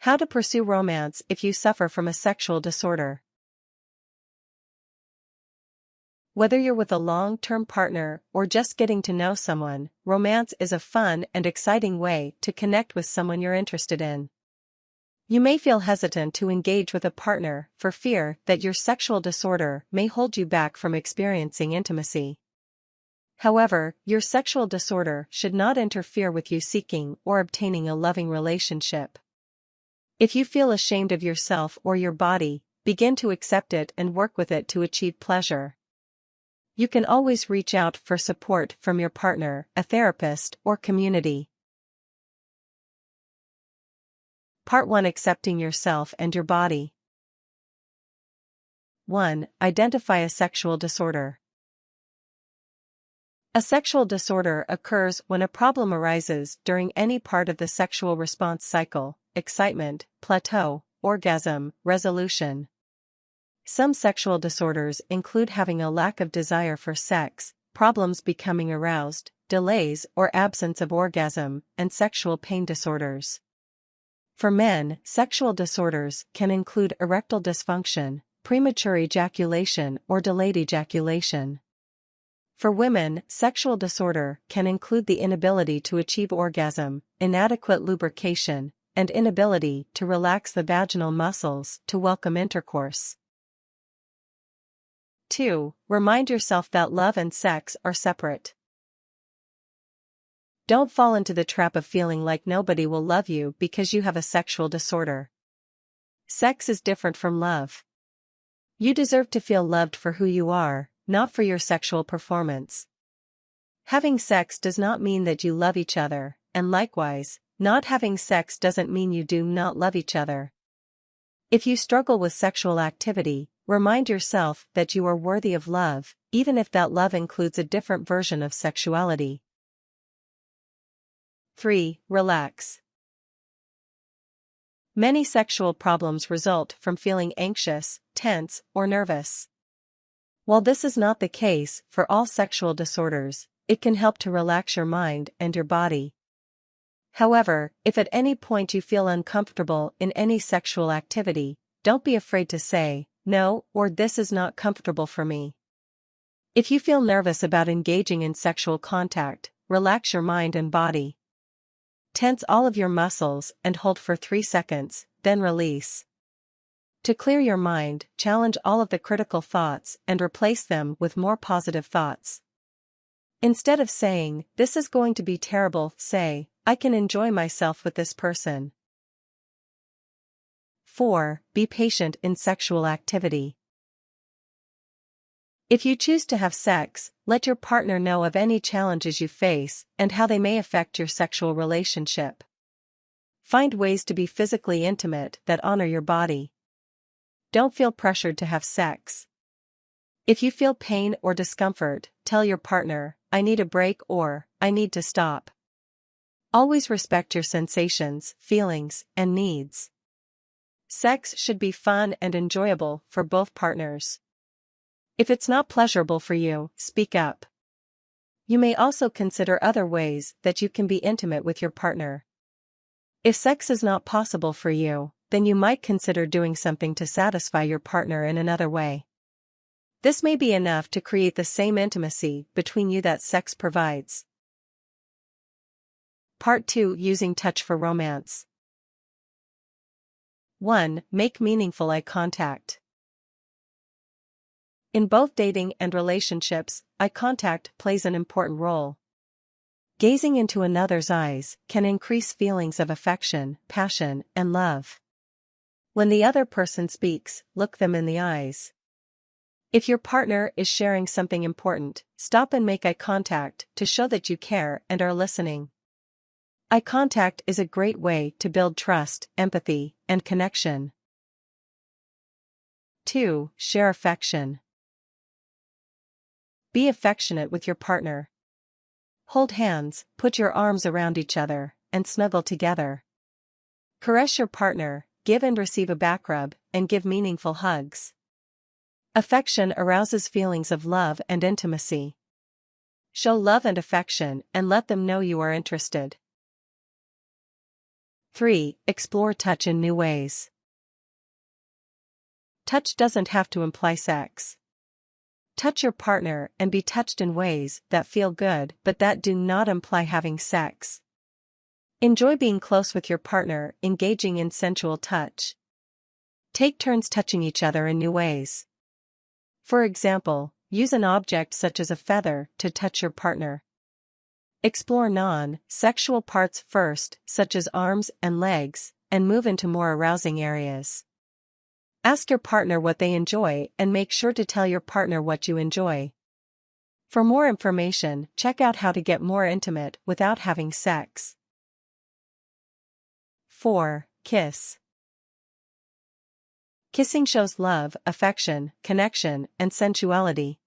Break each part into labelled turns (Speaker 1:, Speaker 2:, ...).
Speaker 1: How to pursue romance if you suffer from a sexual disorder. Whether you're with a long-term partner or just getting to know someone, romance is a fun and exciting way to connect with someone you're interested in. You may feel hesitant to engage with a partner for fear that your sexual disorder may hold you back from experiencing intimacy. However, your sexual disorder should not interfere with you seeking or obtaining a loving relationship. If you feel ashamed of yourself or your body, begin to accept it and work with it to achieve pleasure. You can always reach out for support from your partner, a therapist, or community. Part 1: Accepting yourself and your body. 1. Identify a sexual disorder. A sexual disorder occurs when a problem arises during any part of the sexual response cycle: excitement, plateau, orgasm, resolution. Some sexual disorders include having a lack of desire for sex, problems becoming aroused, delays or absence of orgasm, and sexual pain disorders. For men, sexual disorders can include erectile dysfunction, premature ejaculation or delayed ejaculation. For women, sexual disorder can include the inability to achieve orgasm, inadequate lubrication, and inability to relax the vaginal muscles to welcome intercourse. 2. Remind yourself that love and sex are separate. Don't fall into the trap of feeling like nobody will love you because you have a sexual disorder. Sex is different from love. You deserve to feel loved for who you are, not for your sexual performance. Having sex does not mean that you love each other, and likewise, not having sex doesn't mean you do not love each other. If you struggle with sexual activity, remind yourself that you are worthy of love, even if that love includes a different version of sexuality. 3. Relax. Many sexual problems result from feeling anxious, tense, or nervous. While this is not the case for all sexual disorders, it can help to relax your mind and your body. However, if at any point you feel uncomfortable in any sexual activity, don't be afraid to say, "No," or "This is not comfortable for me." If you feel nervous about engaging in sexual contact, relax your mind and body. Tense all of your muscles and hold for 3 seconds, then release. To clear your mind, challenge all of the critical thoughts and replace them with more positive thoughts. Instead of saying, "This is going to be terrible," say, "I can enjoy myself with this person." 4. Be patient in sexual activity. If you choose to have sex, let your partner know of any challenges you face and how they may affect your sexual relationship. Find ways to be physically intimate that honor your body. Don't feel pressured to have sex. If you feel pain or discomfort, tell your partner, "I need a break," or "I need to stop." Always respect your sensations, feelings, and needs. Sex should be fun and enjoyable for both partners. If it's not pleasurable for you, speak up. You may also consider other ways that you can be intimate with your partner. If sex is not possible for you, then you might consider doing something to satisfy your partner in another way. This may be enough to create the same intimacy between you that sex provides. Part 2: Using touch for romance. 1. Make meaningful eye contact. In both dating and relationships, eye contact plays an important role. Gazing into another's eyes can increase feelings of affection, passion, and love. When the other person speaks, look them in the eyes. If your partner is sharing something important, stop and make eye contact to show that you care and are listening. Eye contact is a great way to build trust, empathy, and connection. 2. Share affection. Be affectionate with your partner. Hold hands, put your arms around each other, and snuggle together. Caress your partner, give and receive a back rub, and give meaningful hugs. Affection arouses feelings of love and intimacy. Show love and affection and let them know you are interested. 3. Explore touch in new ways. Touch doesn't have to imply sex. Touch your partner and be touched in ways that feel good but that do not imply having sex. Enjoy being close with your partner, engaging in sensual touch. Take turns touching each other in new ways. For example, use an object such as a feather to touch your partner. Explore non-sexual parts first, such as arms and legs, and move into more arousing areas. Ask your partner what they enjoy and make sure to tell your partner what you enjoy. For more information, check out how to get more intimate without having sex. 4. Kiss. Kissing shows love, affection, connection, and sensuality.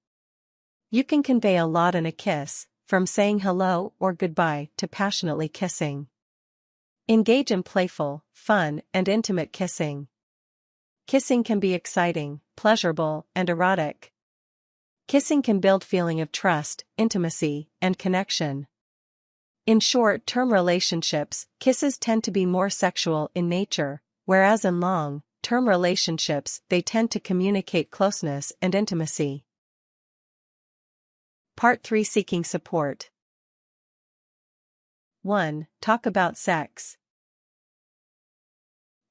Speaker 1: You can convey a lot in a kiss, from saying hello or goodbye to passionately kissing. Engage in playful, fun, and intimate kissing. Kissing can be exciting, pleasurable, and erotic. Kissing can build feeling of trust, intimacy, and connection. In short-term relationships, kisses tend to be more sexual in nature, whereas in long-term relationships they tend to communicate closeness and intimacy. Part 3. Seeking support. 1. Talk about sex.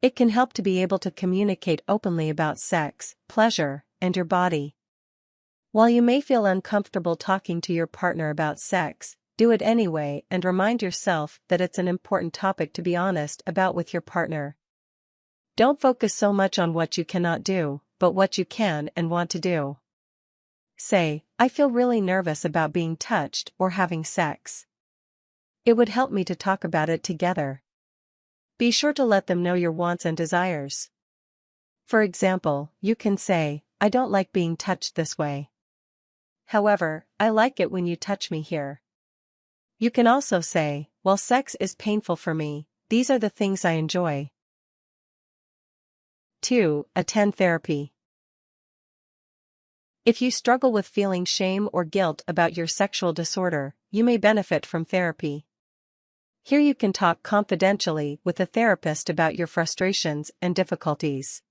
Speaker 1: It can help to be able to communicate openly about sex, pleasure, and your body. While you may feel uncomfortable talking to your partner about sex, do it anyway and remind yourself that it's an important topic to be honest about with your partner. Don't focus so much on what you cannot do, but what you can and want to do. Say, I feel really nervous about being touched or having sex. It would help me to talk about it together. Be sure to let them know your wants and desires. For example, you can say, I don't like being touched this way. However, I like it when you touch me here. You can also say, while sex is painful for me, these are the things I enjoy. 2. Attend therapy. If you struggle with feeling shame or guilt about your sexual disorder, you may benefit from therapy. Here you can talk confidentially with a therapist about your frustrations and difficulties.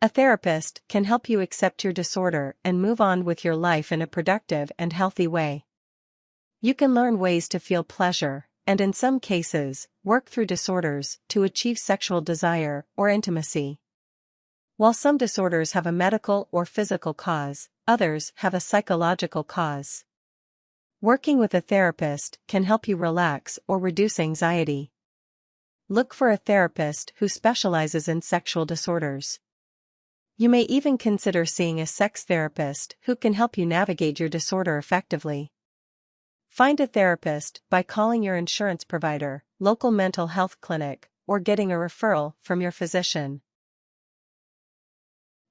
Speaker 1: A therapist can help you accept your disorder and move on with your life in a productive and healthy way. You can learn ways to feel pleasure, and in some cases, work through disorders to achieve sexual desire or intimacy. While some disorders have a medical or physical cause, others have a psychological cause. Working with a therapist can help you relax or reduce anxiety. Look for a therapist who specializes in sexual disorders. You may even consider seeing a sex therapist who can help you navigate your disorder effectively. Find a therapist by calling your insurance provider, local mental health clinic, or getting a referral from your physician.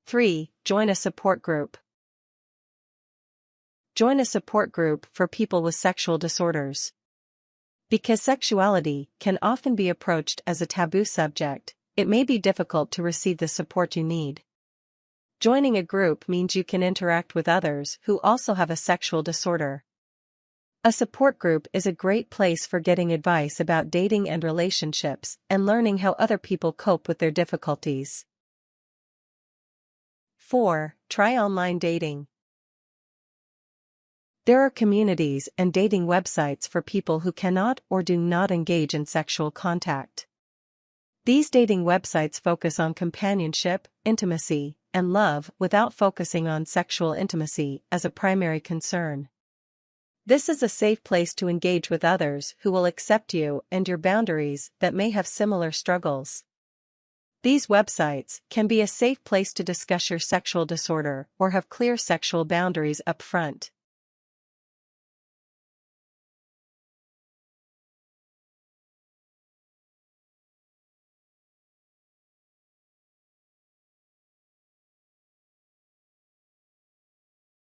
Speaker 1: 3. Join a support group. Join a support group for people with sexual disorders. Because sexuality can often be approached as a taboo subject, it may be difficult to receive the support you need. Joining a group means you can interact with others who also have a sexual disorder. A support group is a great place for getting advice about dating and relationships and learning how other people cope with their difficulties. 4. Try online dating. There are communities and dating websites for people who cannot or do not engage in sexual contact. These dating websites focus on companionship, intimacy, and love without focusing on sexual intimacy as a primary concern. This is a safe place to engage with others who will accept you and your boundaries that may have similar struggles. These websites can be a safe place to discuss your sexual disorder or have clear sexual boundaries up front.